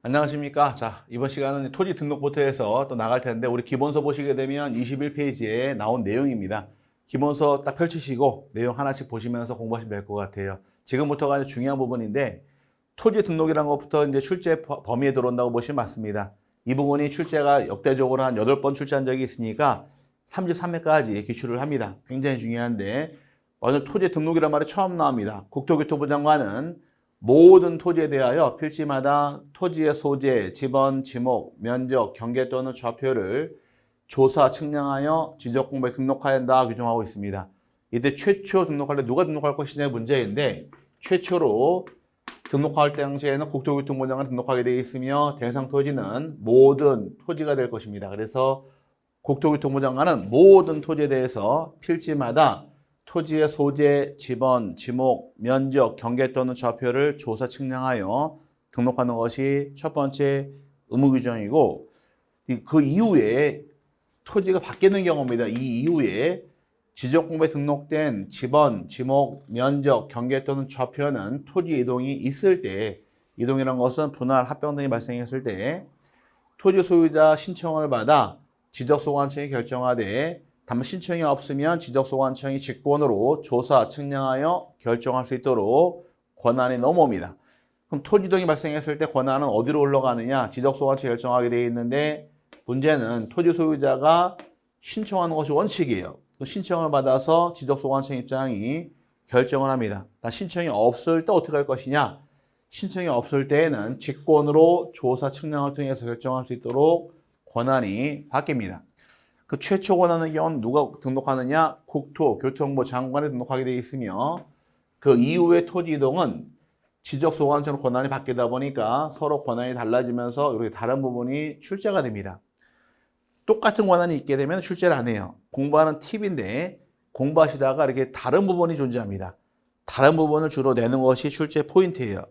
안녕하십니까. 자, 이번 시간은 토지 등록부터해서 또 나갈 텐데, 우리 기본서 보시게 되면 21페이지에 나온 내용입니다. 기본서 딱 펼치시고 내용 하나씩 보시면서 공부하시면 될 것 같아요. 지금부터가 아주 중요한 부분인데, 토지 등록이라는 것부터 이제 출제 범위에 들어온다고 보시면 맞습니다. 이 부분이 출제가 역대적으로 한 8번 출제한 적이 있으니까 33회까지 기출을 합니다. 굉장히 중요한데, 먼저 토지 등록이란 말이 처음 나옵니다. 국토교통부 장관은 모든 토지에 대하여 필지마다 토지의 소재, 지번, 지목, 면적, 경계 또는 좌표를 조사, 측량하여 지적공부에 등록해야 한다 규정하고 있습니다. 이때 최초 등록할 때 누가 등록할 것이냐의 문제인데, 최초로 등록할 당시에는 국토교통부 장관이 등록하게 되어 있으며 대상 토지는 모든 토지가 될 것입니다. 그래서 국토교통부 장관은 모든 토지에 대해서 필지마다 토지의 소재, 지번, 지목, 면적, 경계 또는 좌표를 조사 측량하여 등록하는 것이 첫 번째 의무 규정이고, 그 이후에 토지가 바뀌는 경우입니다. 이 이후에 지적공부에 등록된 지번, 지목, 면적, 경계 또는 좌표는 토지 이동이 있을 때, 이동이라는 것은 분할, 합병 등이 발생했을 때 토지 소유자 신청을 받아 지적소관청이 결정하되, 다만 신청이 없으면 지적소관청이 직권으로 조사, 측량하여 결정할 수 있도록 권한이 넘어옵니다. 그럼 토지 이동이 발생했을 때 권한은 어디로 올라가느냐? 지적소관청이 결정하게 되어 있는데, 문제는 토지 소유자가 신청하는 것이 원칙이에요. 신청을 받아서 지적소관청 입장이 결정을 합니다. 신청이 없을 때 어떻게 할 것이냐? 신청이 없을 때에는 직권으로 조사, 측량을 통해서 결정할 수 있도록 권한이 바뀝니다. 그 최초 권한의 경우는 누가 등록하느냐? 국토교통부 장관이 등록하게 되어 있으며, 그 이후의 토지 이동은 지적소관청 권한이 바뀌다 보니까 서로 권한이 달라지면서 이렇게 다른 부분이 출제가 됩니다. 똑같은 권한이 있게 되면 출제를 안 해요. 공부하는 팁인데, 공부하시다가 이렇게 다른 부분이 존재합니다. 다른 부분을 주로 내는 것이 출제 포인트예요.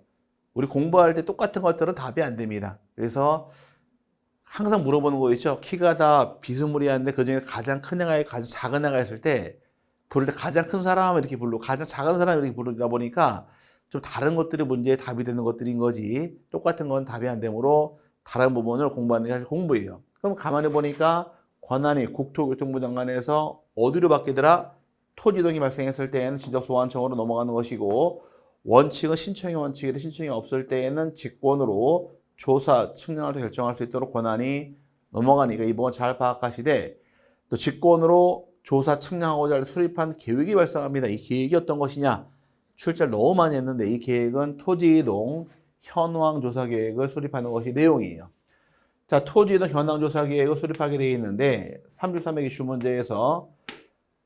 우리 공부할 때 똑같은 것들은 답이 안 됩니다. 그래서 항상 물어보는 거 있죠. 키가 다 비스무리한데 그중에 가장 큰 애가 있고 가장 작은 애가 있을 때 부를 때 가장 큰 사람은 이렇게 부르고 가장 작은 사람은 이렇게 부르다 보니까 좀 다른 것들이 문제에 답이 되는 것들인 거지, 똑같은 건 답이 안 되므로 다른 부분을 공부하는 게 사실 공부예요. 그럼 가만히 보니까 권한이 국토교통부 장관에서 어디로 바뀌더라? 토지 이동이 발생했을 때에는 지적소관청으로 넘어가는 것이고, 원칙은 신청이 원칙인데 신청이 없을 때에는 직권으로 조사, 측량을 결정할 수 있도록 권한이 넘어가니까 이 부분 잘 파악하시되, 또 직권으로 조사, 측량하고자 수립한 계획이 발생합니다. 이 계획이 어떤 것이냐? 출제를 너무 많이 했는데, 이 계획은 토지이동 현황 조사 계획을 수립하는 것이 내용이에요. 자, 토지이동 현황 조사 계획을 수립하게 되어 있는데, 33회 기출 문제에서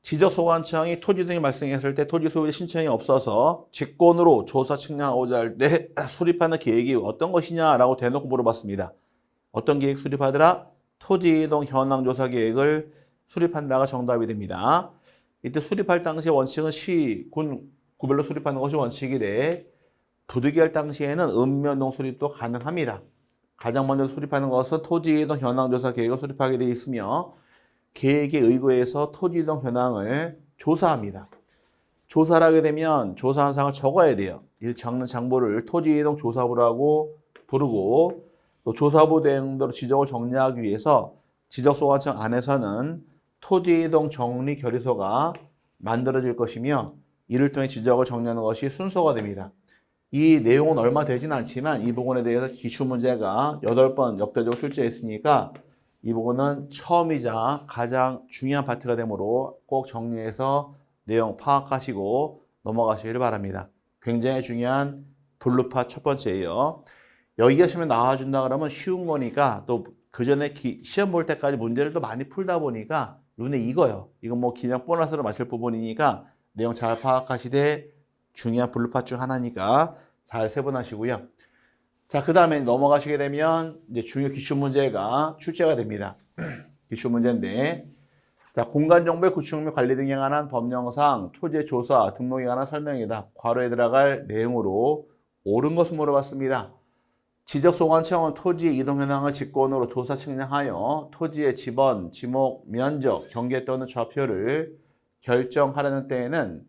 지적소관청이 토지 이동이 발생했을 때 토지 소유의 신청이 없어서 직권으로 조사 측량하고자 할 때 수립하는 계획이 어떤 것이냐라고 대놓고 물어봤습니다. 어떤 계획 수립하더라? 토지 이동 현황 조사 계획을 수립한다가 정답이 됩니다. 이때 수립할 당시의 원칙은 시, 군, 구별로 수립하는 것이 원칙이래. 부득이할 당시에는 읍면동 수립도 가능합니다. 가장 먼저 수립하는 것은 토지 이동 현황 조사 계획을 수립하게 되어 있으며, 계획에 의거해서 토지 이동 현황을 조사합니다. 조사를 하게 되면 조사한 사항을 적어야 돼요. 이 적는 장부를 토지 이동 조사부라고 부르고, 또 조사부 대응대로 지적을 정리하기 위해서 지적소관청 안에서는 토지 이동 정리 결의서가 만들어질 것이며, 이를 통해 지적을 정리하는 것이 순서가 됩니다. 이 내용은 얼마 되진 않지만 이 부분에 대해서 기출문제가 8번 역대적으로 출제했으니까 이 부분은 처음이자 가장 중요한 파트가 되므로 꼭 정리해서 내용 파악하시고 넘어가시길 바랍니다. 굉장히 중요한 블루파 첫 번째예요. 여기가 시험에 나와준다 그러면 쉬운 거니까, 또 그 전에 시험 볼 때까지 문제를 또 많이 풀다 보니까 눈에 익어요. 이건 뭐 그냥 보너스로 맞출 부분이니까 내용 잘 파악하시되 중요한 블루파 중 하나니까 잘 세분하시고요. 자, 그 다음에 넘어가시게 되면 이제 중요 기출 문제가 출제가 됩니다. 기출 문제인데, 자, 공간정보의 구축 및 관리 등에 관한 법령상 토지의 조사, 등록에 관한 설명이다. 괄호에 들어갈 내용으로 옳은 것을 물어봤습니다. 지적소관청은 토지의 이동 현황을 직권으로 조사 측량하여 토지의 지번, 지목, 면적, 경계 또는 좌표를 결정하려는 때에는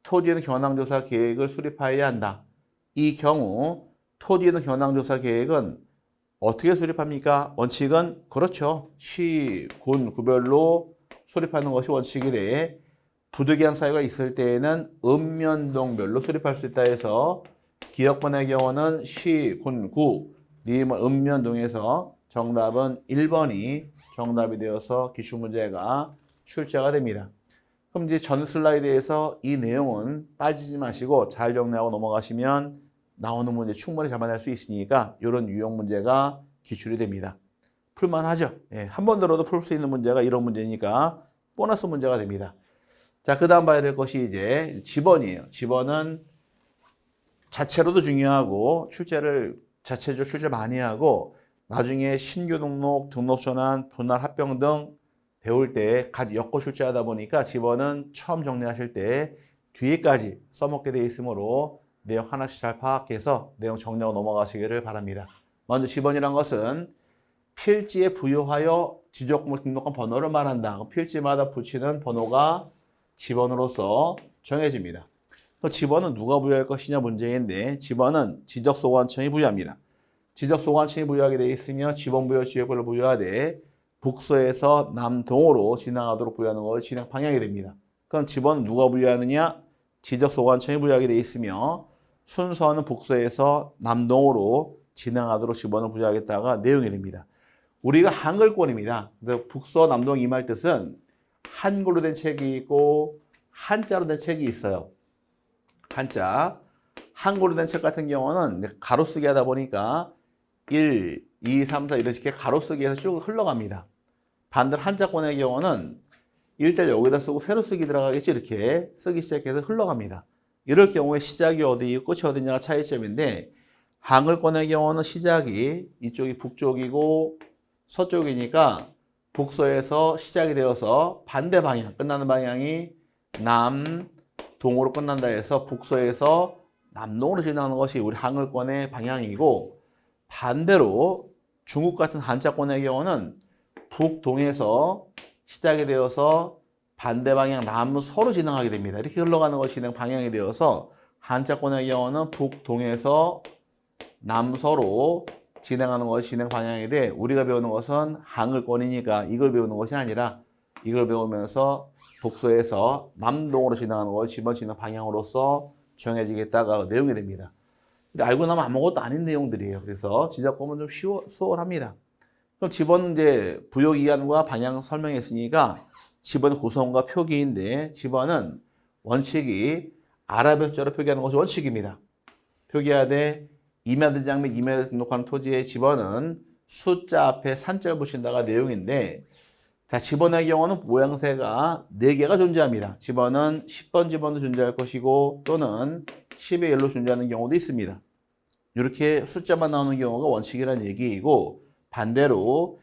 토지의 현황조사 계획을 수립하여야 한다. 이 경우 토지 이동 현황조사 계획은 어떻게 수립합니까? 원칙은 그렇죠. 시, 군, 구별로 수립하는 것이 원칙이래. 부득이한 사유가 있을 때에는 읍면동별로 수립할 수 있다 해서 기역번의 경우는 시, 군, 구, 니은 읍면동에서 정답은 1번이 정답이 되어서 기출문제가 출제가 됩니다. 그럼 이제 전 슬라이드에서 이 내용은 빠지지 마시고 잘 정리하고 넘어가시면 나오는 문제 충분히 잡아낼 수 있으니까 이런 유형 문제가 기출이 됩니다. 풀만하죠? 예, 한 번 들어도 풀 수 있는 문제가 이런 문제니까 보너스 문제가 됩니다. 자, 그 다음 봐야 될 것이 이제 지번이에요. 지번은 자체로도 중요하고 자체적으로 출제 많이 하고 나중에 신규 등록, 등록 전환, 분할 합병 등 배울 때 같이 엮어 출제하다 보니까 지번은 처음 정리하실 때 뒤에까지 써먹게 돼 있으므로 내용 하나씩 잘 파악해서 내용 정리하고 넘어가시기를 바랍니다. 먼저 지번이란 것은 필지에 부여하여 지적목을 등록한 번호를 말한다. 필지마다 붙이는 번호가 지번으로서 정해집니다. 지번은 누가 부여할 것이냐 문제인데 지번은 지적소관청이 부여합니다. 지적소관청이 부여하게 되어 있으며 지번부여 지역별로 부여하되 북서에서 남동으로 진행하도록 부여하는 것을 진행 방향이 됩니다. 그럼 지번은 누가 부여하느냐? 지적소관청이 부여하게 되어 있으며 순서는 북서에서 남동으로 진행하도록 지번을 부여하겠다가 내용이 됩니다. 우리가 한글권입니다. 북서, 남동 이 말 뜻은 한글로 된 책이 있고 한자로 된 책이 있어요. 한자. 한글로 된 책 같은 경우는 가로쓰기 하다 보니까 1, 2, 3, 4 이런 식의 가로쓰기에서 쭉 흘러갑니다. 반대로 한자권의 경우는 일자를 여기다 쓰고 세로 쓰기 들어가겠지 이렇게 쓰기 시작해서 흘러갑니다. 이럴 경우에 시작이 어디, 끝이 어디냐가 차이점인데 한글권의 경우는 시작이 이쪽이 북쪽이고 서쪽이니까 북서에서 시작이 되어서 반대 방향, 끝나는 방향이 남동으로 끝난다 해서 북서에서 남동으로 진행하는 것이 우리 한글권의 방향이고 반대로 중국 같은 한자권의 경우는 북동에서 시작이 되어서 반대 방향 남서로 진행하게 됩니다. 이렇게 흘러가는 것이 진행 방향이 되어서 한자권의 경우는 북동에서 남서로 진행하는 것이 진행 방향이 돼 우리가 배우는 것은 한글권이니까 이걸 배우는 것이 아니라 이걸 배우면서 북서에서 남동으로 진행하는 것이 지번 진행 방향으로서 정해지겠다가 내용이 됩니다. 근데 알고 나면 아무것도 아닌 내용들이에요. 그래서 지적 보면 좀 수월합니다. 그럼 지번 이제 부여 기간과 방향 설명했으니까 지번 구성과 표기인데 지번은 원칙이 아랍어자로 표기하는 것이 원칙입니다. 표기하되 임야대장 및 임야대 등록하는 토지의 지번은 숫자 앞에 산자를 붙인다가 내용인데 자, 지번의 경우는 모양새가 4개가 존재합니다. 지번은 10번 지번도 존재할 것이고 또는 10의 1로 존재하는 경우도 있습니다. 이렇게 숫자만 나오는 경우가 원칙이라는 얘기이고 반대로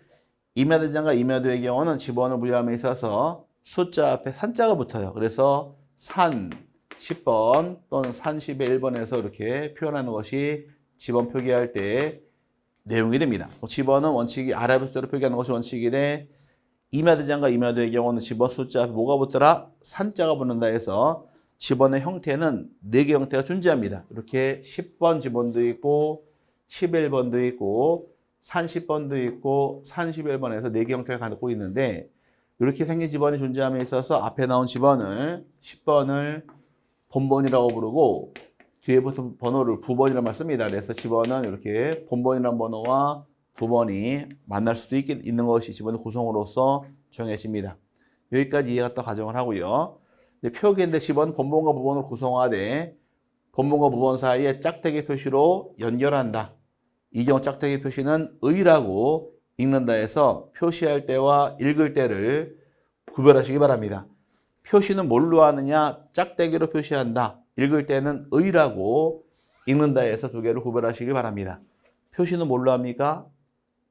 임야대장과 임야도의 경우는 지번을 부여함에 있어서 숫자 앞에 산자가 붙어요. 그래서 산 10번 또는 산 10의 1번에서 이렇게 표현하는 것이 지번 표기할 때 내용이 됩니다. 지번은 원칙이 아랍어 숫자로 표기하는 것이 원칙이래. 임야대장과 임야도의 경우는 지번 숫자 앞에 뭐가 붙더라? 산자가 붙는다 해서 지번의 형태는 4개 형태가 존재합니다. 이렇게 10번 지번도 있고 11번도 있고 산 10번도 있고 산 11번에서 4개 형태를 갖고 있는데 이렇게 생긴 지번이 존재함에 있어서 앞에 나온 지번을 10번을 본번이라고 부르고 뒤에 붙은 번호를 부번이라고 말씀니다. 그래서 지번은 이렇게 본번이라는 번호와 부번이 만날 수도 있는 것이 지번의 구성으로서 정해집니다. 여기까지 이해가 또 가정을 하고요. 표기인데 지번 본번과 부번을 구성하되 본번과 부번 사이에 짝대기 표시로 연결한다. 이 경우 짝대기 표시는 의라고 읽는다 해서 표시할 때와 읽을 때를 구별하시기 바랍니다. 표시는 뭘로 하느냐? 짝대기로 표시한다. 읽을 때는 의라고 읽는다 해서 두 개를 구별하시기 바랍니다. 표시는 뭘로 합니까?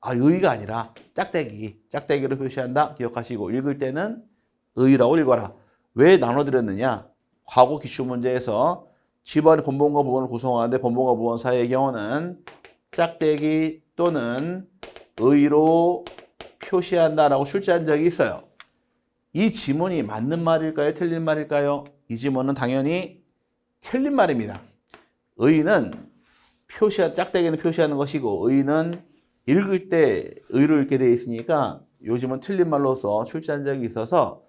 의가 아니라 짝대기로 표시한다. 기억하시고 읽을 때는 의라고 읽어라. 왜 나눠드렸느냐? 과거 기출문제에서 지번이 본번과 부번을 구성하는데 본번과 부번 사이의 경우는 짝대기 또는 의로 표시한다라고 출제한 적이 있어요. 이 지문이 맞는 말일까요? 틀린 말일까요? 이 지문은 당연히 틀린 말입니다. 의는 짝대기는 표시하는 것이고 의는 읽을 때 의로 읽게 되어 있으니까 요즘은 틀린 말로서 출제한 적이 있어서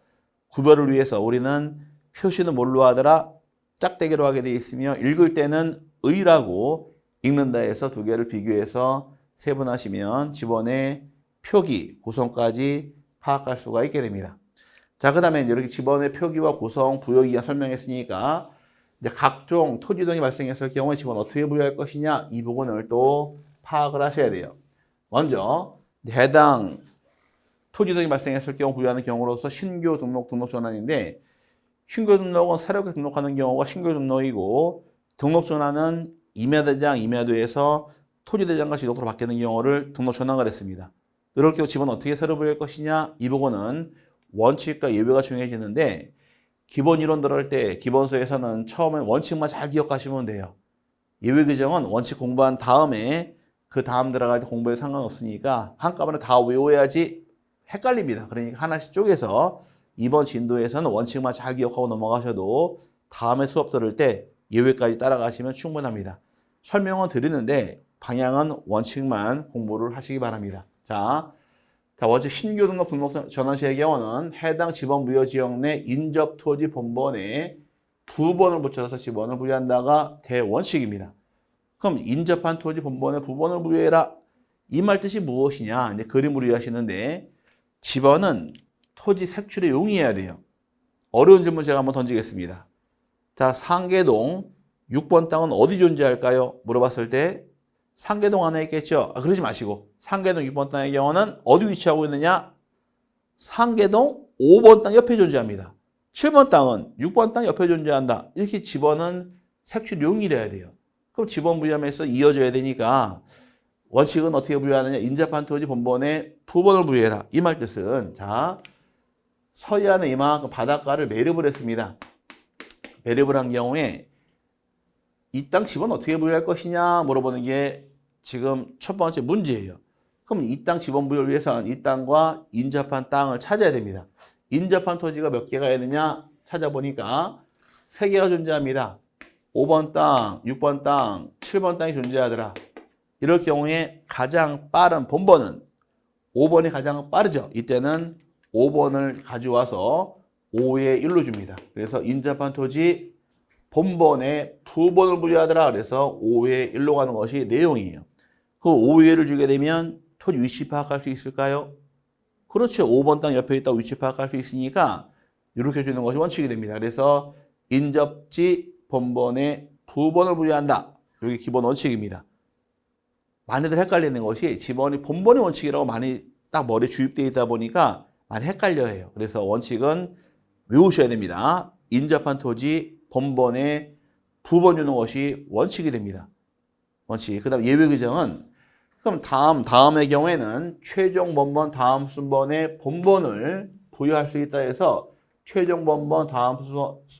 구별을 위해서 우리는 표시는 뭘로 하더라? 짝대기로 하게 되어 있으며 읽을 때는 의라고 읽는다 해서 두 개를 비교해서 세분하시면 지번의 표기, 구성까지 파악할 수가 있게 됩니다. 자, 그 다음에 이렇게 지번의 표기와 구성, 부여기가 설명했으니까 이제 각종 토지 이동이 발생했을 경우에 지번 어떻게 부여할 것이냐 이 부분을 또 파악을 하셔야 돼요. 먼저 해당 토지 이동이 발생했을 경우 부여하는 경우로서 신규 등록, 등록 전환인데 신규 등록은 새롭게 등록하는 경우가 신규 등록이고 등록 전환은 임야대장, 임야도에서 토지대장과 지도로 바뀌는 경우를 등록 전환을 했습니다. 이럴 경우 지번 어떻게 새로 부여할 것이냐 이 부분은 원칙과 예외가 중요해지는데 기본 이론 들어갈 때 기본서에서는 처음엔 원칙만 잘 기억하시면 돼요. 예외 규정은 원칙 공부한 다음에 그 다음 들어갈 때 공부에 상관없으니까 한꺼번에 다 외워야지 헷갈립니다. 그러니까 하나씩 쪼개서 이번 진도에서는 원칙만 잘 기억하고 넘어가셔도 다음에 수업 들을 때 예외까지 따라가시면 충분합니다. 설명은 드리는데 방향은 원칙만 공부를 하시기 바랍니다. 자, 원칙 신규 등록 전환 시의 경우는 해당 지번 부여 지역 내 인접 토지 본번에 부번을 붙여서 지번을 부여한다가 대원칙입니다. 그럼 인접한 토지 본번에 부번을 부여해라. 이 말 뜻이 무엇이냐? 이제 그림으로 이해하시는데 지번은 토지 색출의 용이어야 돼요. 어려운 질문 제가 한번 던지겠습니다. 자, 상계동 6번 땅은 어디 존재할까요? 물어봤을 때 상계동 안에 있겠죠? 그러지 마시고 상계동 6번 땅의 경우는 어디 위치하고 있느냐? 상계동 5번 땅 옆에 존재합니다. 7번 땅은 6번 땅 옆에 존재한다. 이렇게 지번은 색출 용이래야 돼요. 그럼 지번 부여하면서 이어져야 되니까 원칙은 어떻게 부여하느냐? 인접한 토지 본번에 부번을 부여해라. 이 말 뜻은 자 서해안에 이만큼 바닷가를 매립을 했습니다. 매립을 한 경우에 이 땅 지번 어떻게 부여할 것이냐 물어보는 게 지금 첫 번째 문제예요. 그럼 이 땅 지번 부여를 위해서는 이 땅과 인접한 땅을 찾아야 됩니다. 인접한 토지가 몇 개가 있느냐 찾아보니까 3개가 존재합니다. 5번 땅, 6번 땅, 7번 땅이 존재하더라. 이럴 경우에 가장 빠른 본번은 5번이 가장 빠르죠. 이때는 5번을 가져와서 5의 1로 줍니다. 그래서 인접한 토지 본번에 부번을 부여하더라. 그래서 5의 1로 가는 것이 내용이에요. 그 5의 1을 주게 되면 토지 위치 파악할 수 있을까요? 그렇죠. 5번 땅 옆에 있다고 위치 파악할 수 있으니까 이렇게 주는 것이 원칙이 됩니다. 그래서 인접지 본번에 부번을 부여한다. 이게 기본 원칙입니다. 많이들 헷갈리는 것이 지번이 본번의 원칙이라고 많이 딱 머리에 주입되어 있다 보니까 많이 헷갈려해요. 그래서 원칙은 외우셔야 됩니다. 인접한 토지 본번에 부번 주는 것이 원칙이 됩니다. 원칙. 그 다음 예외 규정은 그럼 다음의 경우에는 최종 본번 다음 순번에 본번을 부여할 수 있다 해서 최종 본번 다음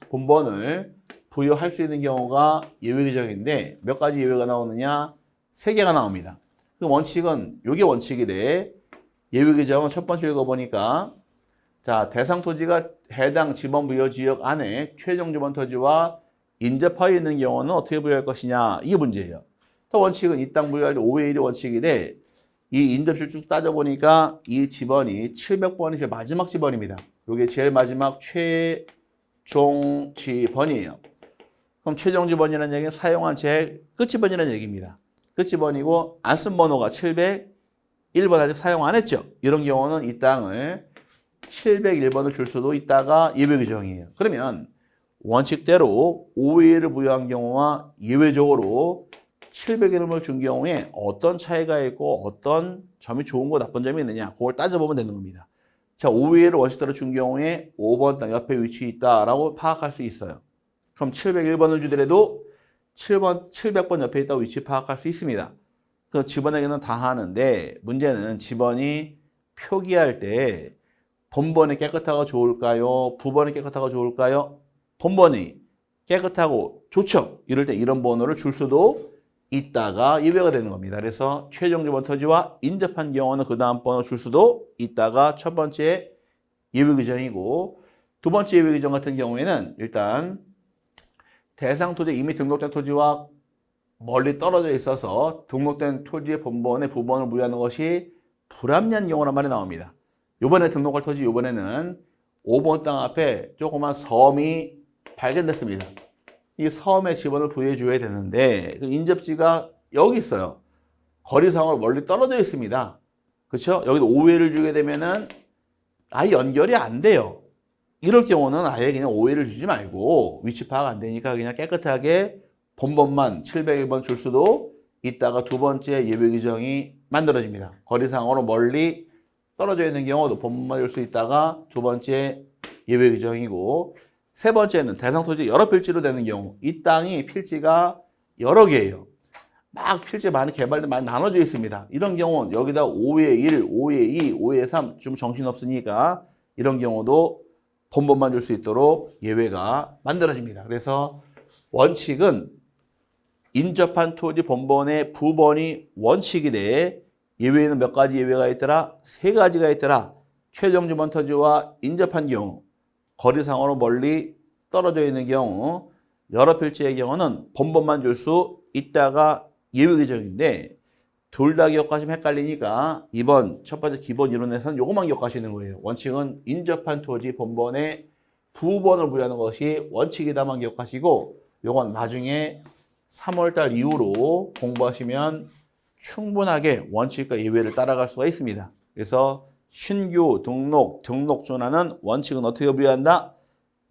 본번을 부여할 수 있는 경우가 예외 규정인데 몇 가지 예외가 나오느냐? 3개가 나옵니다. 그 원칙은 요게 원칙이래. 예외 규정은 첫 번째 읽어보니까 자 대상 토지가 해당 지번 부여 지역 안에 최종 지번 토지와 인접하여 있는 경우는 어떻게 부여할 것이냐 이게 문제예요. 또 원칙은 이 땅 부여할 때 5의 1이 원칙인데 이 인접실 쭉 따져보니까 이 지번이 700번이 제일 마지막 지번입니다. 이게 제일 마지막 최종 지번이에요. 그럼 최종 지번이라는 얘기는 사용한 제일 끝 지번이라는 얘기입니다. 끝 지번이고 안 쓴 번호가 701번 아직 사용 안 했죠. 이런 경우는 이 땅을 701번을 줄 수도 있다가 예외 규정이에요. 그러면 원칙대로 5의 1을 부여한 경우와 예외적으로 701을 준 경우에 어떤 차이가 있고 어떤 점이 좋은 거 나쁜 점이 있느냐 그걸 따져보면 되는 겁니다. 자, 5의 1을 원칙대로 준 경우에 5번 땅 옆에 위치해 있다라고 파악할 수 있어요. 그럼 701번을 주더라도 700번 옆에 있다고 위치 파악할 수 있습니다. 그 지번에게는 다 하는데 문제는 지번이 표기할 때 본번이 깨끗하고 좋을까요? 부번이 깨끗하고 좋을까요? 본번이 깨끗하고 좋죠. 이럴 때 이런 번호를 줄 수도 있다가 예외가 되는 겁니다. 그래서 최종 지번 토지와 인접한 경우는 그 다음 번호 줄 수도 있다가 첫 번째 예외 규정이고 두 번째 예외 규정 같은 경우에는 일단 대상 토지 이미 등록된 토지와 멀리 떨어져 있어서 등록된 토지의 본번에 부번을 부여하는 것이 불합리한 경우란 말이 나옵니다. 이번에 등록할 토지 이번에는 5번 땅 앞에 조그만 섬이 발견됐습니다. 이 섬에 지번을 부여해 줘야 되는데 그 인접지가 여기 있어요. 거리상으로 멀리 떨어져 있습니다. 그렇죠? 여기도 5회를 주게 되면은 아예 연결이 안 돼요. 이럴 경우는 아예 그냥 5회를 주지 말고 위치 파악 안 되니까 그냥 깨끗하게 본번만 701번 줄 수도 있다가 두 번째 예외 규정이 만들어집니다. 거리상으로 멀리 떨어져 있는 경우도 본번만 줄 수 있다가 두 번째 예외 규정이고, 세 번째는 대상 토지 여러 필지로 되는 경우, 이 땅이 필지가 여러 개예요. 막 필지 많이 개발돼 많이 나눠져 있습니다. 이런 경우는 여기다 5회 1, 5회 2, 5회 3 좀 정신없으니까 이런 경우도 본번만 줄 수 있도록 예외가 만들어집니다. 그래서 원칙은 인접한 토지 본번의 부번이 원칙이 돼. 예외에는 몇 가지 예외가 있더라? 세 가지가 있더라. 최종 주번 토지와 인접한 경우, 거리상으로 멀리 떨어져 있는 경우, 여러 필지의 경우는 본번만 줄 수 있다가 예외 규정인데, 둘 다 기억하시면 헷갈리니까 이번 첫 번째 기본 이론에서는 요것만 기억하시는 거예요. 원칙은 인접한 토지 본번에 부번을 부여하는 것이 원칙이다만 기억하시고, 요건 나중에 3월달 이후로 공부하시면 충분하게 원칙과 예외를 따라갈 수가 있습니다. 그래서 신규 등록, 등록존하는 원칙은 어떻게 부여한다?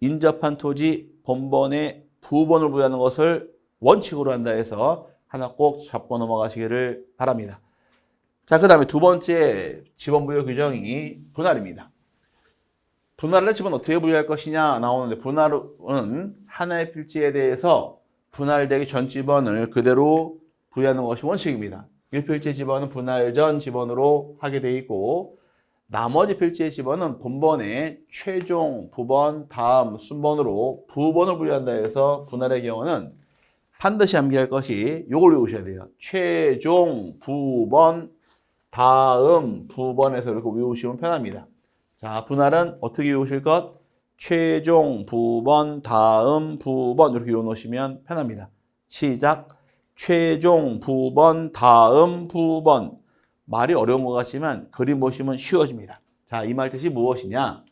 인접한 토지 본번에 부번을 부여하는 것을 원칙으로 한다 해서 하나 꼭 잡고 넘어가시기를 바랍니다. 자, 그 다음에 두 번째 지번 부여 규정이 분할입니다. 분할을 지번 어떻게 부여할 것이냐 나오는데, 분할은 하나의 필지에 대해서 분할되기 전 지번을 그대로 부여하는 것이 원칙입니다. 1필지 지번은 분할 전 지번으로 하게 돼 있고, 나머지 필지의 지번은 본번에 최종 부번 다음 순번으로 부번을 부여한다 해서 분할의 경우는 반드시 암기할 것이 요걸 외우셔야 돼요. 최종 부번 다음 부번에서 이렇게 외우시면 편합니다. 자, 분할은 어떻게 외우실 것? 최종 부번 다음 부번 이렇게 외워놓으시면 편합니다. 시작. 최종 부번 다음 부번. 말이 어려운 것 같지만 그림 보시면 쉬워집니다. 자, 이 말 뜻이 무엇이냐?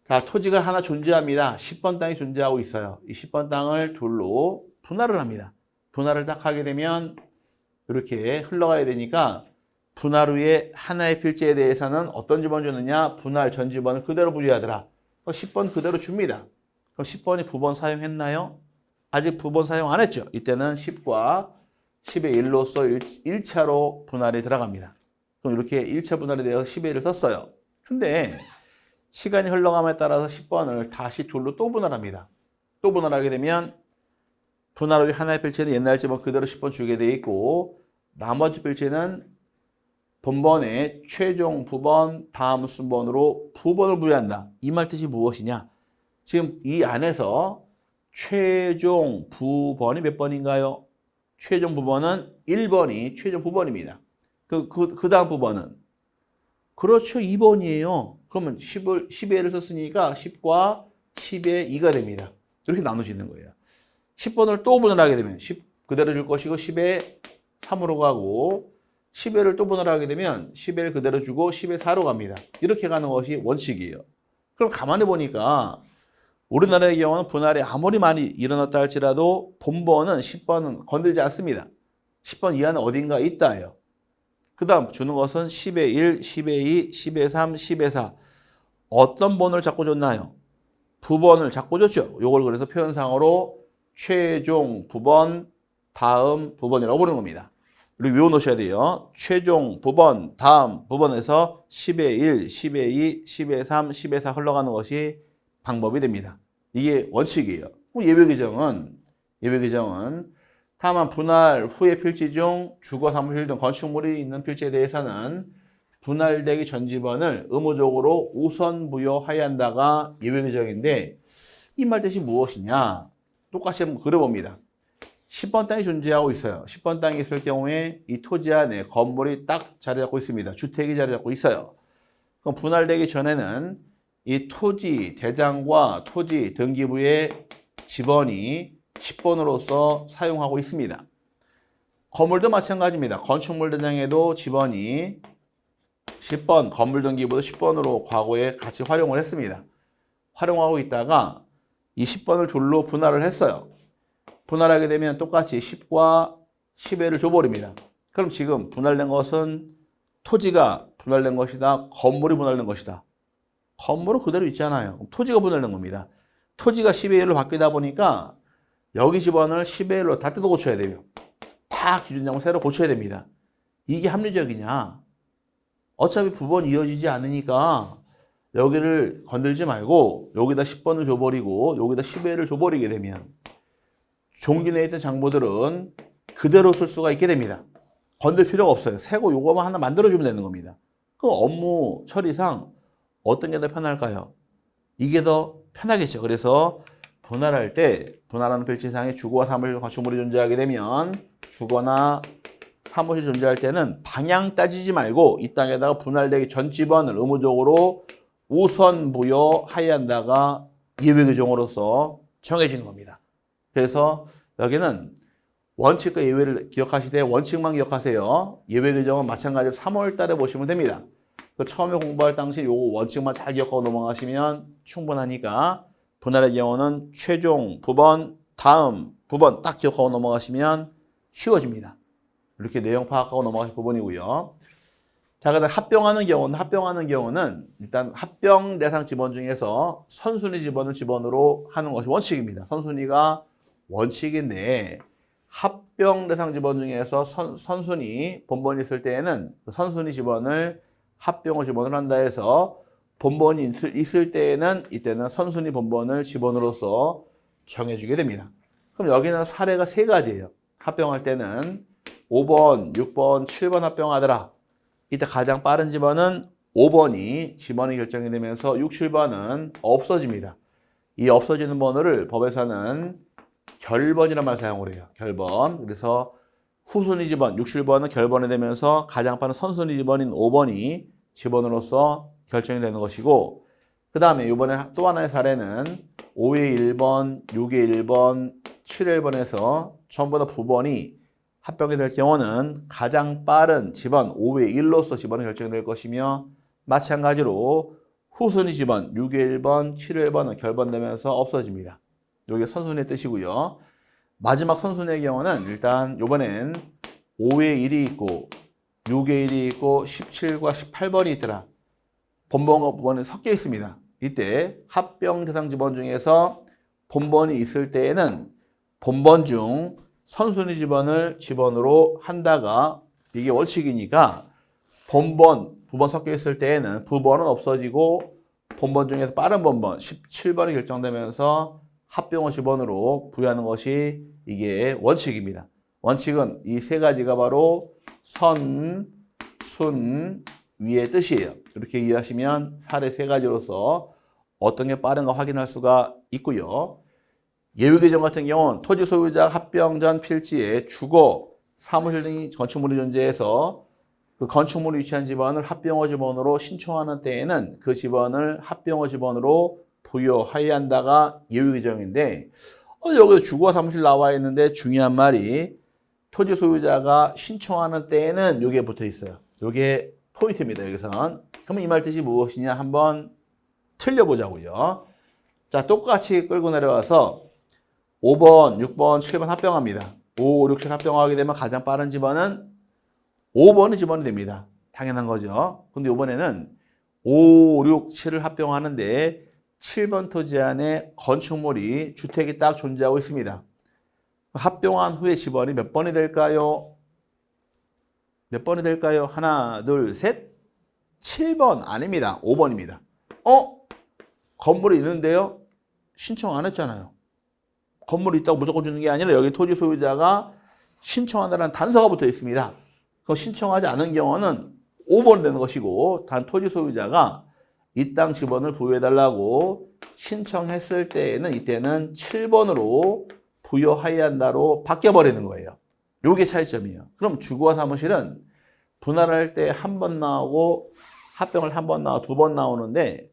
자, 토지가 하나 존재합니다. 10번 땅이 존재하고 있어요. 이 10번 땅을 둘로 분할을 합니다. 분할을 딱 하게 되면 이렇게 흘러가야 되니까 분할 후에 하나의 필지에 대해서는 어떤 지번 주느냐? 분할 전 지번을 그대로 부여하더라. 10번 그대로 줍니다. 그럼 10번이 부번 사용했나요? 아직 부번 사용 안 했죠. 이때는 10과 10의 1로서 1차로 분할이 들어갑니다. 그럼 이렇게 1차 분할에 대해서 10의 1을 썼어요. 근데 시간이 흘러감에 따라서 10번을 다시 둘로 또 분할합니다. 또 분할하게 되면 분할 후에 하나의 필지는 옛날 지번 그대로 10번 주게 돼 있고, 나머지 필지는 본번에 최종 부번 다음 순번으로 부번을 부여한다. 이 말 뜻이 무엇이냐? 지금 이 안에서 최종 부번이 몇 번인가요? 최종 부번은 1번이 최종 부번입니다. 그 다음 부번은? 그렇죠. 2번이에요. 그러면 10의 1을 썼으니까 10과 10의 2가 됩니다. 이렇게 나누시는 거예요. 10번을 또 분할하게 되면 10 그대로 줄 것이고 10의 3으로 가고, 10의 1을 또 분할하게 되면 10의 1 그대로 주고 10의 4로 갑니다. 이렇게 가는 것이 원칙이에요. 그럼 가만히 보니까 우리나라의 경우는 분할이 아무리 많이 일어났다 할지라도 본번은 10번은 건들지 않습니다. 10번 이하는 어딘가 있다예요. 그 다음 주는 것은 10의 1, 10의 2, 10의 3, 10의 4. 어떤 번을 자꾸 줬나요? 부번을 자꾸 줬죠. 요걸 그래서 표현상으로 최종 부번 다음 부번이라고 부르는 겁니다. 그리고 외워놓으셔야 돼요. 최종 부번 다음 부번에서 10의 1, 10의 2, 10의 3, 10의 4 흘러가는 것이 방법이 됩니다. 이게 원칙이에요. 예외 규정은 다만 분할 후의 필지 중 주거, 사무실 등 건축물이 있는 필지에 대해서는 분할되기 전 지번을 의무적으로 우선 부여해야 한다가 예외 규정인데, 이 말 뜻이 무엇이냐? 똑같이 한번 그려봅니다. 10번 땅이 존재하고 있어요. 10번 땅이 있을 경우에 이 토지 안에 건물이 딱 자리 잡고 있습니다. 주택이 자리 잡고 있어요. 그럼 분할되기 전에는 이 토지 대장과 토지 등기부의 지번이 10번으로서 사용하고 있습니다. 건물도 마찬가지입니다. 건축물 대장에도 집원이 10번, 건물 등기부도 10번으로 과거에 같이 활용을 했습니다. 활용하고 있다가 이 10번을 둘로 분할을 했어요. 분할하게 되면 똑같이 10과 10회를 줘버립니다. 그럼 지금 분할된 것은 토지가 분할된 것이다, 건물이 분할된 것이다. 건물은 그대로 있잖아요. 토지가 분할된 겁니다. 토지가 10의 1로 바뀌다 보니까 여기 집원을 10의 1로 다 뜯어 고쳐야 돼요. 다 기준장을 새로 고쳐야 됩니다. 이게 합리적이냐? 어차피 부번이 이어지지 않으니까 여기를 건들지 말고 여기다 10번을 줘버리고 여기다 10의 1을 줘버리게 되면 종기 내에 있던 장부들은 그대로 쓸 수가 있게 됩니다. 건들 필요가 없어요. 새거 요거만 하나 만들어주면 되는 겁니다. 그 업무 처리상 어떤 게 더 편할까요? 이게 더 편하겠죠. 그래서 분할할 때 분할하는 필지상에 주거와 사무실 건축물이 존재하게 되면 주거나 사무실 존재할 때는 방향 따지지 말고 이 땅에다가 분할되기 전 집원을 의무적으로 우선 부여하여야한다가 예외규정으로서 정해지는 겁니다. 그래서 여기는 원칙과 예외를 기억하시되 원칙만 기억하세요. 예외규정은 마찬가지로 3월 달에 보시면 됩니다. 그 처음에 공부할 당시 요 원칙만 잘 기억하고 넘어가시면 충분하니까 분할의 경우는 최종 부번, 다음 부번 딱 기억하고 넘어가시면 쉬워집니다. 이렇게 내용 파악하고 넘어가실 부분이고요. 자, 그다음 합병하는 경우는 일단 합병 대상 지번 중에서 선순위 지번을 지번으로 하는 것이 원칙입니다. 선순위가 원칙인데 합병 대상 지번 중에서 선순위 본번이 있을 때에는 그 선순위 지번을 합병을 지번을 한다 해서 본번이 있을 때에는 이때는 선순위 본번을 지번으로서 정해주게 됩니다. 그럼 여기는 사례가 세 가지예요. 합병할 때는 5번, 6번, 7번 합병하더라. 이때 가장 빠른 지번은 5번이 지번이 결정이 되면서 6, 7번은 없어집니다. 이 없어지는 번호를 법에서는 결번이라는 말 사용을 해요. 결번. 그래서 후순위 지번 6, 7번은 결번이 되면서 가장 빠른 선순위 지번인 5번이 지번으로서 결정이 되는 것이고, 그 다음에 이번에 또 하나의 사례는 5의 1번, 6의 1번, 7의 1번에서 전부 다 부번이 합병이 될 경우는 가장 빠른 지번 5의 1로서 지번이 결정이 될 것이며, 마찬가지로 후순위 지번 6의 1번, 7의 1번은 결번되면서 없어집니다. 이게 선순위의 뜻이고요. 마지막 선순위의 경우는 일단 이번엔 5의 1이 있고 6의 1이 있고 17과 18번이 있더라. 본번과 부번이 섞여 있습니다. 이때 합병 대상 지번 중에서 본번이 있을 때에는 본번 중 선순위 지번을 지번으로 한다가 이게 원칙이니까 본번, 부번 섞여 있을 때에는 부번은 없어지고 본번 중에서 빠른 본번 17번이 결정되면서 합병을 지번으로 부여하는 것이 이게 원칙입니다. 원칙은 이 세 가지가 바로 선, 순, 위의 뜻이에요. 이렇게 이해하시면 사례 세 가지로서 어떤 게 빠른가 확인할 수가 있고요. 예외규정 같은 경우는 토지 소유자 합병 전 필지에 주거, 사무실 등의 건축물이 존재해서 그 건축물이 위치한 지번을 합병호 지번으로 신청하는 때에는 그 지번을 합병호 지번으로 부여하여야 한다가 예외규정인데, 여기서 주거 사무실 나와 있는데 중요한 말이 토지 소유자가 신청하는 때에는 이게 붙어 있어요. 이게 포인트입니다. 여기선. 그럼 이 말 뜻이 무엇이냐 한번 틀려보자고요. 자, 똑같이 끌고 내려와서 5번, 6번, 7번 합병합니다. 5, 6, 7 합병하게 되면 가장 빠른 지번은 5번이 지번이 됩니다. 당연한 거죠. 근데 이번에는 5, 6, 7을 합병하는데 7번 토지 안에 건축물이 주택이 딱 존재하고 있습니다. 합병한 후에 지번이 몇 번이 될까요? 몇 번이 될까요? 하나, 둘, 셋. 7번 아닙니다. 5번입니다. 건물이 있는데요? 신청 안 했잖아요. 건물이 있다고 무조건 주는 게 아니라 여기 토지 소유자가 신청한다는 단서가 붙어 있습니다. 그럼 신청하지 않은 경우는 5번이 되는 것이고, 단 토지 소유자가 이 땅 지번을 부여해달라고 신청했을 때에는 이때는 7번으로 부여하여야 한다로 바뀌어버리는 거예요. 요게 차이점이에요. 그럼 주거와 사무실은 분할할 때 한 번 나오고 합병을 한 번 나오고 두 번 나오는데,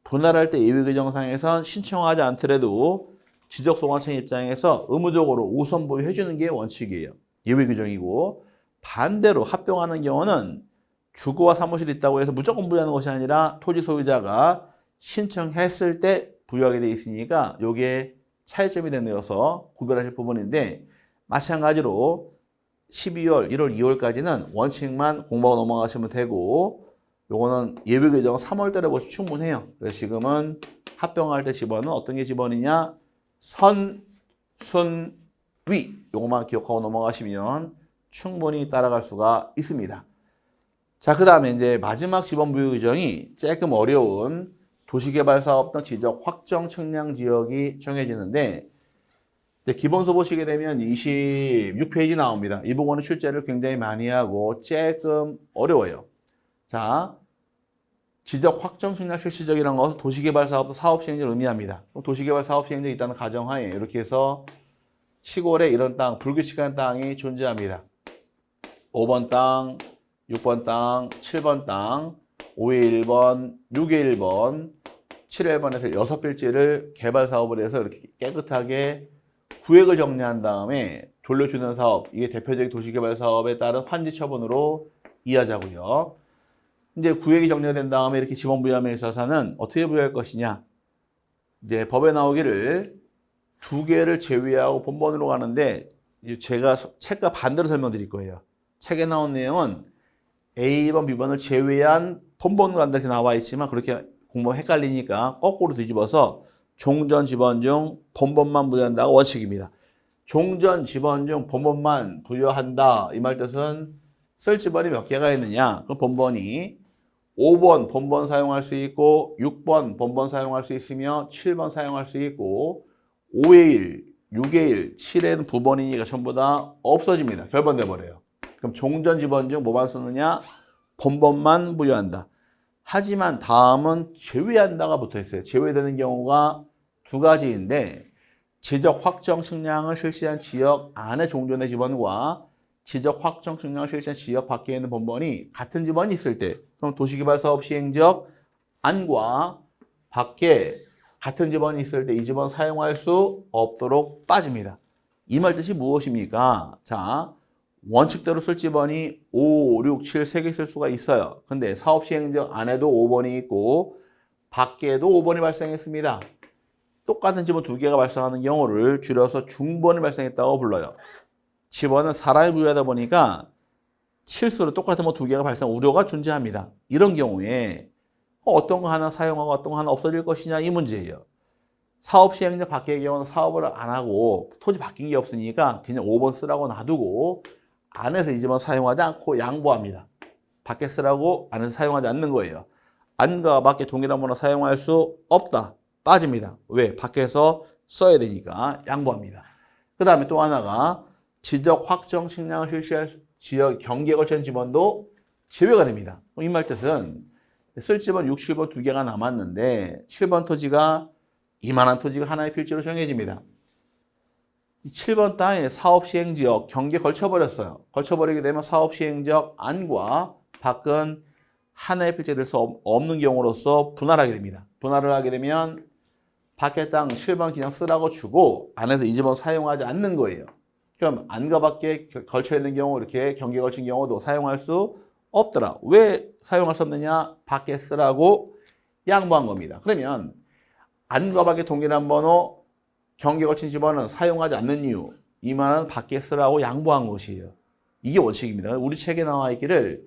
분할할 때 예외규정상에선 신청하지 않더라도 지적소관청 입장에서 의무적으로 우선 부여해 주는 게 원칙이에요. 예외 규정이고, 반대로 합병하는 경우는 주거와 사무실이 있다고 해서 무조건 부여하는 것이 아니라 토지 소유자가 신청했을 때 부여하게 돼 있으니까 이게 차이점이 되어서 구별하실 부분인데, 마찬가지로 12월, 1월, 2월까지는 원칙만 공부하고 넘어가시면 되고, 요거는 예외 규정 3월 달에 보시면 충분해요. 그래서 지금은 합병할 때 집어는 어떤 게 집어이냐? 선, 순, 위. 요것만 기억하고 넘어가시면 충분히 따라갈 수가 있습니다. 자, 그 다음에 이제 마지막 지번 부여 규정이 조금 어려운 도시개발사업 등 지적 확정 측량 지역이 정해지는데, 이제 기본서 보시게 되면 26페이지 나옵니다. 이 부분은 출제를 굉장히 많이 하고 조금 어려워요. 자, 지적 확정 측량 실시적이라는 것은 도시개발사업도 사업 시행자를 의미합니다. 도시개발 사업 시행자가 있다는 가정하에 이렇게 해서 시골에 이런 땅, 불규칙한 땅이 존재합니다. 5번 땅, 6번 땅, 7번 땅, 5의 1번, 6의 1번, 7의 1번에서 6필지를 개발 사업을 해서 이렇게 깨끗하게 구획을 정리한 다음에 돌려주는 사업, 이게 대표적인 도시개발 사업에 따른 환지 처분으로 이해하자고요. 이제 구획이 정리된 다음에 이렇게 지번 부여함에 있어서는 어떻게 부여할 것이냐. 이제 법에 나오기를 2개를 제외하고 본번으로 가는데, 제가 책과 반대로 설명드릴 거예요. 책에 나온 내용은 A번, B번을 제외한 본번으로 간다 이렇게 나와 있지만, 그렇게 공부가 헷갈리니까 거꾸로 뒤집어서 종전 지번 중 본번만 부여한다가 원칙입니다. 종전 지번 중 본번만 부여한다. 이 말 뜻은 쓸 지번이 몇 개가 있느냐. 그럼 본번이 5번 본번 사용할 수 있고, 6번 본번 사용할 수 있으며, 7번 사용할 수 있고, 5의 1, 6의 1, 7에는 부번이니까 전부 다 없어집니다. 결번돼 버려요. 그럼 종전 지번 중 뭐만 쓰느냐? 본번만 부여한다. 하지만 다음은 제외한다가 붙어 있어요. 제외되는 경우가 2가지인데, 지적 확정 측량을 실시한 지역 안에 종전의 지번과 지적 확정 측량을 실시한 지역 밖에 있는 본번이 같은 지번이 있을 때, 그럼 도시개발 사업 시행 지역 안과 밖에 같은 지번이 있을 때 이 지번 사용할 수 없도록 빠집니다. 이 말 뜻이 무엇입니까? 자, 원칙대로 쓸 지번이 5, 6, 7 3개 쓸 수가 있어요. 근데 사업 시행 지역 안에도 5번이 있고 밖에도 5번이 발생했습니다. 똑같은 지번 2개가 발생하는 경우를 줄여서 중번이 발생했다고 불러요. 지번은 사람이 부여하다 보니까 실수로 똑같은 2개가 발생 우려가 존재합니다. 이런 경우에 어떤 거 하나 사용하고 어떤 거 하나 없어질 것이냐, 이 문제예요. 사업 시행자 밖의 경우는 사업을 안 하고 토지 바뀐 게 없으니까 그냥 5번 쓰라고 놔두고 안에서 이 지번 사용하지 않고 양보합니다. 밖에 쓰라고 안에서 사용하지 않는 거예요. 안과 밖에 동일한 번호 사용할 수 없다. 빠집니다. 왜? 밖에서 써야 되니까 양보합니다. 그 다음에 또 하나가 지적 확정 측량을 실시할 지역 경계에 걸친 지번도 제외가 됩니다. 이 말 뜻은 쓸 지번 6, 7번 2개가 남았는데 7번 토지가 이만한 토지가 하나의 필지로 정해집니다. 7번 땅에 사업 시행 지역 경계에 걸쳐버렸어요. 걸쳐버리게 되면 사업 시행 지역 안과 밖은 하나의 필지가 될 수 없는 경우로서 분할하게 됩니다. 분할을 하게 되면 밖의 땅 7번 그냥 쓰라고 주고 안에서 이 지번 사용하지 않는 거예요. 그럼 안과 밖에 걸쳐 있는 경우, 이렇게 경계에 걸친 경우도 사용할 수 없더라. 왜 사용할 수 없느냐? 밖에 쓰라고 양보한 겁니다. 그러면 안과 밖에 동일한 번호 경계에 걸친 지번은 사용하지 않는 이유, 이 말은 밖에 쓰라고 양보한 것이에요. 이게 원칙입니다. 우리 책에 나와 있기를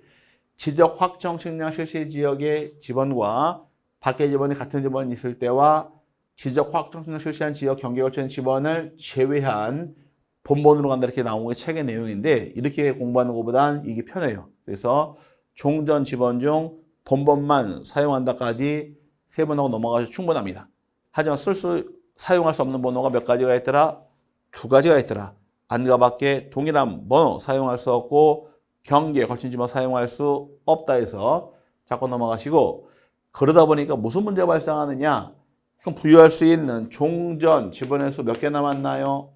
지적 확정 측량 실시 지역의 지번과 밖의 지번이 같은 지번이 있을 때와 지적 확정 측량 실시한 지역 경계에 걸친 지번을 제외한 본번으로 간다 이렇게 나온 게 책의 내용인데, 이렇게 공부하는 것보단 이게 편해요. 그래서 종전 지번 중 본번만 사용한다까지 3번 하고 넘어가서 충분합니다. 하지만 사용할 수 없는 번호가 몇 가지가 있더라? 2가지가 있더라. 안과 밖에 동일한 번호 사용할 수 없고 경계에 걸친 지번 사용할 수 없다 해서 자꾸 넘어가시고, 그러다 보니까 무슨 문제가 발생하느냐? 그럼 부여할 수 있는 종전 지번의 수 몇 개 남았나요?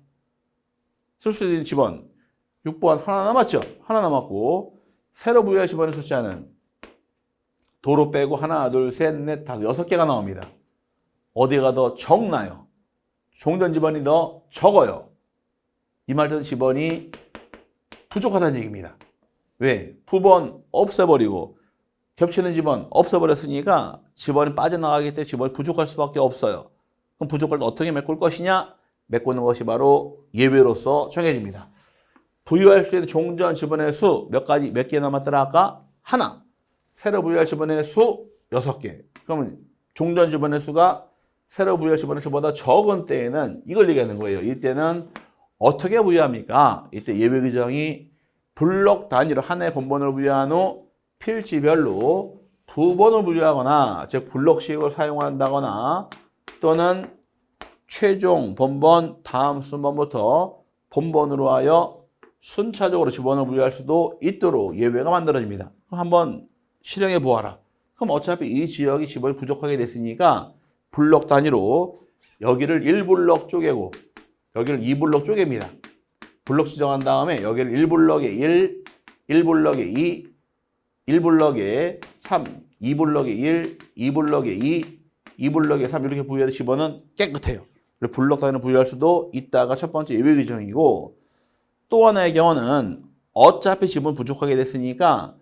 쓸 수 있는 지번 6번 하나 남았죠? 하나 남았고, 새로 부여할 지번의 숫자는 도로 빼고 하나, 둘, 셋, 넷, 다섯, 6개가 나옵니다. 어디가 더 적나요? 종전 지번이 더 적어요. 이 말 뜻은 지번이 부족하다는 얘기입니다. 왜? 부번 없애버리고 겹치는 집원 없애버렸으니까 집원이 빠져나가기 때문에 집원이 부족할 수밖에 없어요. 그럼 부족할 때 어떻게 메꿀 것이냐? 메꾸는 것이 바로 예외로서 정해집니다. 부여할 수 있는 종전 지번의 수 몇 개 남았더라 아까? 하나. 새로 부여할 지번의 수 6개. 그러면 종전 지번의 수가 새로 부여할 지번의 수보다 적은 때에는 이걸 얘기하는 거예요. 이때는 어떻게 부여합니까? 이때 예외 규정이 블록 단위로 하나의 본번을 부여한 후 필지별로 부번을 부여하거나 즉 블록식을 사용한다거나 또는 최종 본번 다음 순번부터 본번으로 하여 순차적으로 지번을 부여할 수도 있도록 예외가 만들어집니다. 그럼 한번 실행해 보아라. 그럼 어차피 이 지역이 지번이 부족하게 됐으니까 블록 단위로 여기를 1블록 쪼개고 여기를 2블록 쪼갭니다. 블록 지정한 다음에 여기를 1블록에 1, 1블록에 2, 1블록에 3, 2블록에 1, 2블록에 2, 2블록에 3 이렇게 부여해도 지번은 깨끗해요. 블록 단위로 부여할 수도 있다가 첫 번째 예외 규정이고 또 하나의 경우는 어차피 지번 부족하게 됐으니까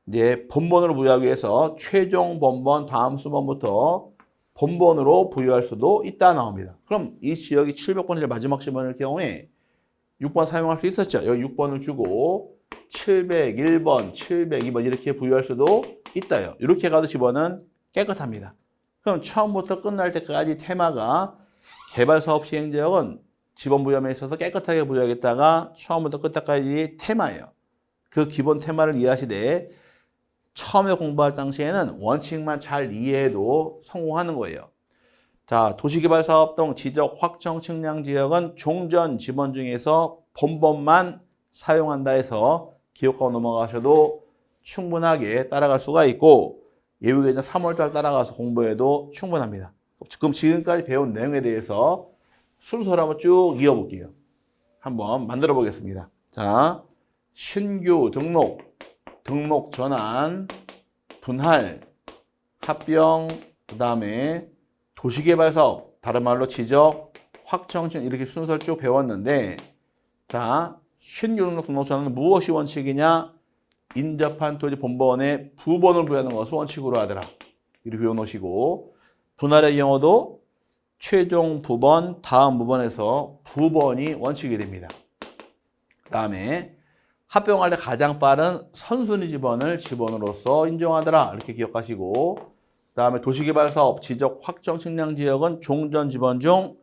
이제 본번으로 부여하기 위해서 최종 본번 다음 수번부터 본번으로 부여할 수도 있다 나옵니다. 그럼 이 지역이 700번일 마지막 지번일 경우에 6번 사용할 수 있었죠. 여기 6번을 주고 701번, 702번 이렇게 부여할 수도 있다요. 이렇게 가도 지번은 깨끗합니다. 그럼 처음부터 끝날 때까지 테마가 개발사업 시행지역은 지번 부여함에 있어서 깨끗하게 부여하겠다가 처음부터 끝까지 테마예요. 그 기본 테마를 이해하시되 처음에 공부할 당시에는 원칙만 잘 이해해도 성공하는 거예요. 자, 도시개발사업 등 지적 확정 측량 지역은 종전 지번 중에서 본번만 사용한다 해서 기억하고 넘어가셔도 충분하게 따라갈 수가 있고 예외규정 3월달 따라가서 공부해도 충분합니다. 그럼 지금까지 배운 내용에 대해서 순서를 한번 쭉 이어볼게요. 한번 만들어 보겠습니다. 자, 신규 등록, 등록 전환, 분할, 합병, 그 다음에 도시개발사업, 다른 말로 지적, 확정증 이렇게 순서를 쭉 배웠는데 자, 신규 등록 전환은 무엇이 원칙이냐? 인접한 토지 본번에 부번을 부여하는 것을 원칙으로 하더라. 이렇게 배워놓으시고 분할의 경우도 최종 부번, 다음 부번에서 부번이 원칙이 됩니다. 그 다음에 합병할 때 가장 빠른 선순위 지번을 지번으로서 인정하더라. 이렇게 기억하시고 그 다음에 도시개발사업 지적 확정 측량 지역은 종전 지번 중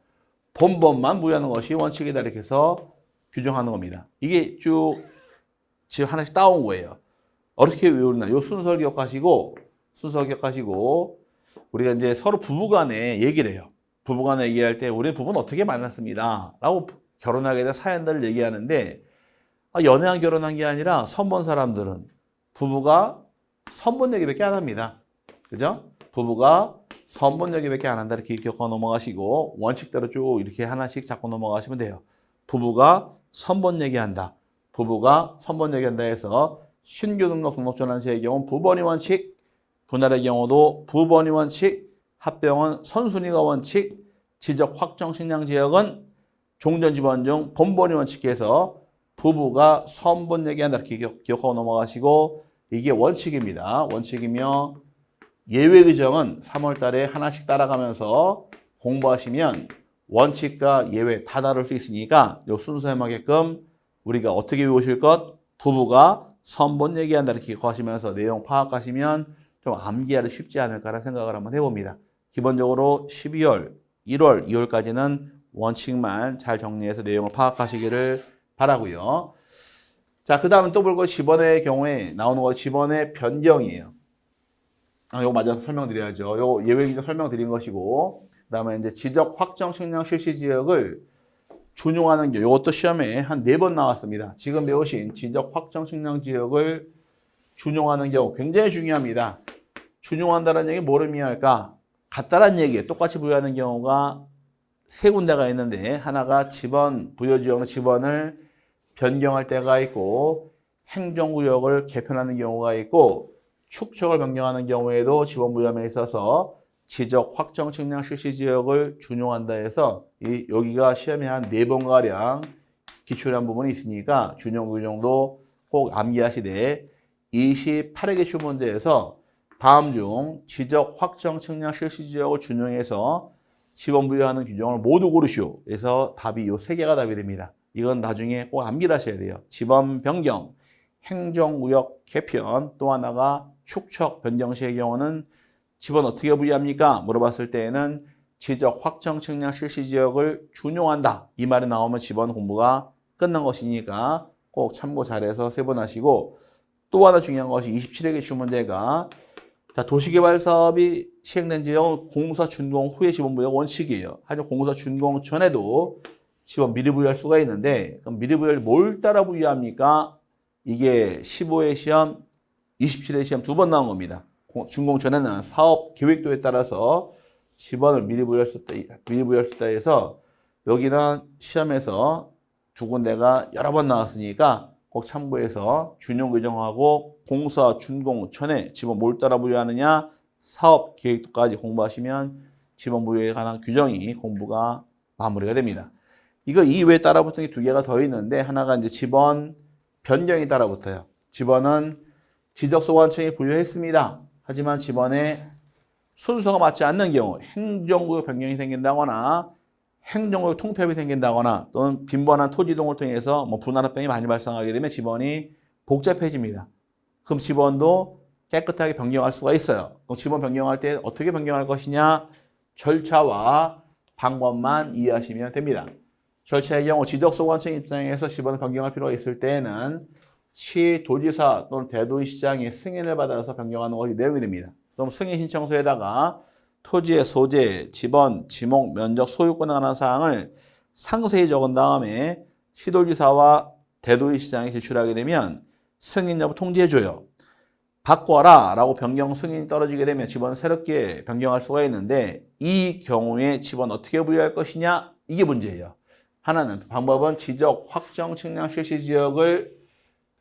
본번만 부여하는 것이 원칙이다. 이렇게 해서 규정하는 겁니다. 이게 쭉 지금 하나씩 따온 거예요. 어떻게 외우나? 요 순서를 기억하시고 우리가 이제 서로 부부간에 얘기를 해요. 부부간에 얘기할 때 우리 부부는 어떻게 만났습니다. 라고 결혼하게 된 사연들을 얘기하는데 연애한 결혼한 게 아니라 선본 사람들은 부부가 선본 얘기밖에 안 합니다. 그죠? 부부가 선본 얘기밖에 안 한다. 이렇게 기억하고 넘어가시고 원칙대로 쭉 이렇게 하나씩 잡고 넘어가시면 돼요. 부부가 선본 얘기한다. 부부가 선본 얘기한다 해서 신규 등록 전환 시의 경우는 부번이 원칙, 분할의 경우도 부번이 원칙, 합병은 선순위가 원칙, 지적 확정 측량 지역은 종전 지번 중 본번이 원칙해서 부부가 선본 얘기한다 이렇게 기억하고 넘어가시고 이게 원칙입니다. 원칙이며 예외 규정은 3월 달에 하나씩 따라가면서 공부하시면 원칙과 예외 다 다룰 수 있으니까 이 순서에 맞게끔 우리가 어떻게 외우실 것? 부부가 선본 얘기한다 이렇게 기억하시면서 내용 파악하시면 좀 암기하기 쉽지 않을까라는 생각을 한번 해봅니다. 기본적으로 12월, 1월, 2월까지는 원칙만 잘 정리해서 내용을 파악하시기를 바라고요. 자, 그 다음은 또 볼 거 지번의 경우에 나오는 거 지번의 변경이에요. 요거 마저 설명드려야죠. 요거 예외 규정 설명드린 것이고 그 다음에 이제 지적 확정 측량 실시 지역을 준용하는 게 요것도 시험에 한 4번 나왔습니다. 지금 배우신 지적 확정 측량 지역을 준용하는 경우 굉장히 중요합니다. 준용한다는 얘기 뭐를 의미할까? 같다라는 얘기예요. 똑같이 부여하는 경우가 3군데가 있는데 하나가 지번, 부여지역의 지번을 변경할 때가 있고 행정구역을 개편하는 경우가 있고 축척을 변경하는 경우에도 지번 부여함에 있어서 지적 확정 측량 실시 지역을 준용한다 해서 여기가 시험에 한 4번가량 기출한 부분이 있으니까 준용 규정도 꼭 암기하시되 28회 기출 문제에서 다음 중 지적 확정 측량 실시 지역을 준용해서 지번 부여하는 규정을 모두 고르시오. 그래서 답이 이 세 개가 답이 됩니다. 이건 나중에 꼭 암기를 하셔야 돼요. 지번 변경, 행정구역 개편, 또 하나가 축척 변경 시의 경우는 지번 어떻게 부여합니까? 물어봤을 때에는 지적 확정 측량 실시 지역을 준용한다. 이 말이 나오면 지번 공부가 끝난 것이니까 꼭 참고 잘해서 세분하시고, 또 하나 중요한 것이 27회 기출 문제가 도시개발 사업이 시행된 지역은 공사 준공 후에 지번 부여가 원칙이에요. 하지만 공사 준공 전에도 지번 미리 부여할 수가 있는데, 그럼 미리 부여를 뭘 따라 부여합니까? 이게 15회 시험, 27회 시험 두 번 나온 겁니다. 준공 전에는 사업 계획도에 따라서 지번을 미리 부여할 수 있다 해서 여기는 시험에서 두 군데가 여러 번 나왔으니까 꼭 참고해서 준용 규정하고 공사 준공 전에 지번 뭘 따라 부여하느냐, 사업 계획도까지 공부하시면 지번 부여에 관한 규정이 공부가 마무리가 됩니다. 이거 이외에 따라붙은 게 두 개가 더 있는데, 하나가 이제 지번 변경이 따라붙어요. 지번은 지적소관청이 분류했습니다. 하지만 지번에 순서가 맞지 않는 경우, 행정구역 변경이 생긴다거나 행정구역 통폐합이 생긴다거나 또는 빈번한 토지이동을 통해서 분할합병이 많이 발생하게 되면 지번이 복잡해집니다. 그럼 지번도 깨끗하게 변경할 수가 있어요. 그럼 지번 변경할 때 어떻게 변경할 것이냐, 절차와 방법만 이해하시면 됩니다. 절차의 경우 지적소관청 입장에서 지번을 변경할 필요가 있을 때에는 시도지사 또는 대도시장의 승인을 받아서 변경하는 것이 내용이 됩니다. 그럼 승인 신청서에다가 토지의 소재, 지번, 지목, 면적, 소유권에 관한 사항을 상세히 적은 다음에 시도지사와 대도시장에 제출하게 되면 승인 여부 통지해줘요. 바꿔라 라고 변경 승인이 떨어지게 되면 지번을 새롭게 변경할 수가 있는데, 이 경우에 지번 어떻게 부여할 것이냐, 이게 문제예요. 하나는 방법은 지적 확정 측량 실시 지역을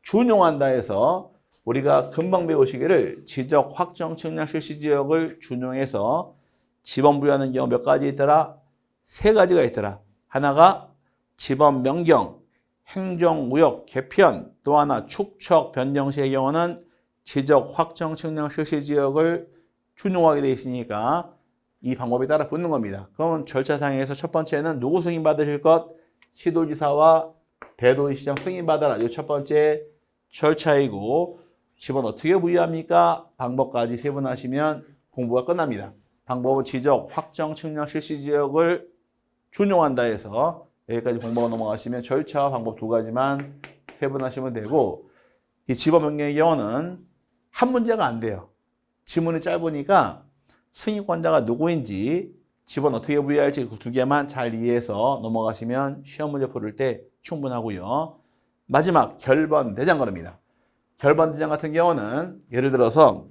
준용한다 해서 우리가 금방 배우시기를 지적 확정 측량 실시 지역을 준용해서 지번 부여하는 경우 몇 가지 있더라? 세 가지가 있더라. 하나가 지번 변경, 행정구역 개편, 또 하나 축척 변경 시의 경우는 지적 확정 측량 실시 지역을 준용하게 되어 있으니까 이 방법에 따라 붙는 겁니다. 그러면 절차상에서 첫 번째는 누구 승인 받으실 것? 시도지사와 대도시장 승인 받아라. 이 첫 번째 절차이고, 지번 어떻게 부여합니까? 방법까지 세분하시면 공부가 끝납니다. 방법은 지적 확정 측량 실시 지역을 준용한다 해서 여기까지 공부가 넘어가시면 절차와 방법 두 가지만 세분하시면 되고, 이 지번 변경의 경우는 한 문제가 안 돼요. 지문이 짧으니까 승인권자가 누구인지, 지번 어떻게 부여할지 그 두 개만 잘 이해해서 넘어가시면 시험 문제 풀을 때 충분하고요. 마지막 결번 대장 걸음입니다. 결번 대장 같은 경우는 예를 들어서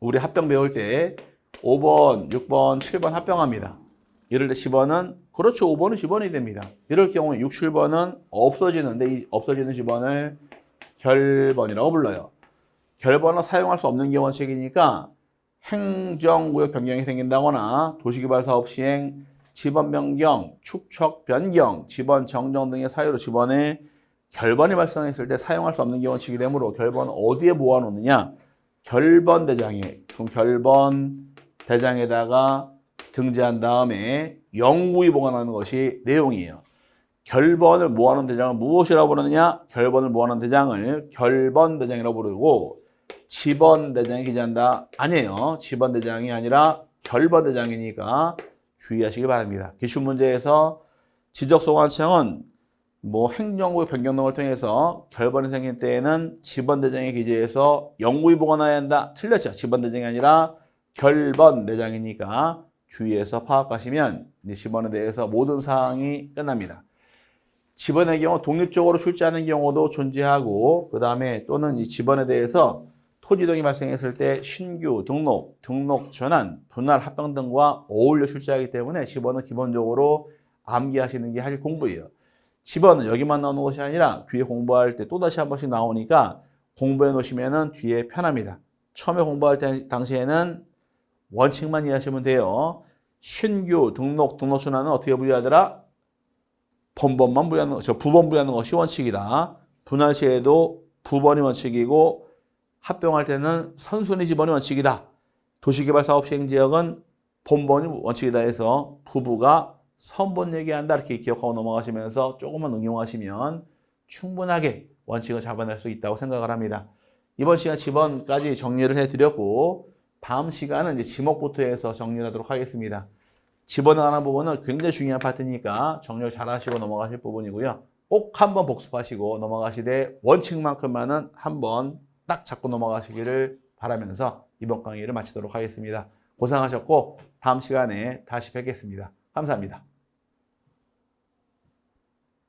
우리 합병 배울 때 5번, 6번, 7번 합병합니다. 예를 들어 10번은 그렇죠. 5번은 지번이 됩니다. 이럴 경우에 6, 7번은 없어지는데 이 없어지는 지번을 결번이라고 불러요. 결번은 사용할 수 없는 게 원칙이니까 행정구역 변경이 생긴다거나 도시개발 사업 시행, 지번 변경, 축척 변경, 지번 정정 등의 사유로 지번에 결번이 발생했을 때 사용할 수 없는 게 원칙이 되므로 결번은 어디에 모아놓느냐? 결번 대장에. 그럼 결번 대장에다가 등재한 다음에 영구히 보관하는 것이 내용이에요. 결번을 모아놓은 대장을 무엇이라고 부르느냐? 결번을 모아놓은 대장을 결번 대장이라고 부르고, 지번 대장에 기재한다? 아니에요. 지번 대장이 아니라 결번 대장이니까 주의하시기 바랍니다. 기출문제에서 지적소관청은 행정구역 변경 등을 통해서 결번이 생길 때에는 지번 대장에 기재해서 영구히 보관해야 한다. 틀렸죠. 지번 대장이 아니라 결번 대장이니까 주의해서 파악하시면 지번에 대해서 모든 사항이 끝납니다. 지번의 경우 독립적으로 출제하는 경우도 존재하고, 그 다음에 또는 이 지번에 대해서 토지이동이 발생했을 때 신규 등록, 등록 전환, 분할 합병 등과 어울려 출제하기 때문에 지번은 기본적으로 암기하시는 게 사실 공부예요. 지번은 여기만 나오는 것이 아니라 뒤에 공부할 때 또다시 한 번씩 나오니까 공부해 놓으시면 뒤에 편합니다. 처음에 공부할 때 당시에는 원칙만 이해하시면 돼요. 신규 등록, 등록 전환은 어떻게 분류하더라? 번번만 부여하는 저 부번 부여하는 것이 원칙이다. 분할 시에도 부번이 원칙이고 합병할 때는 선순위 지번이 원칙이다. 도시개발사업 시행지역은 본번이 원칙이다 해서 부부가 선번 얘기한다 이렇게 기억하고 넘어가시면서 조금만 응용하시면 충분하게 원칙을 잡아낼 수 있다고 생각을 합니다. 이번 시간 지번까지 정리를 해드렸고 다음 시간은 이제 지목부터 해서 정리를 하도록 하겠습니다. 지번에 관한 부분은 굉장히 중요한 파트니까 정리를 잘 하시고 넘어가실 부분이고요. 꼭 한번 복습하시고 넘어가시되 원칙만큼만은 한번 딱 잡고 넘어가시기를 바라면서 이번 강의를 마치도록 하겠습니다. 고생하셨고 다음 시간에 다시 뵙겠습니다. 감사합니다.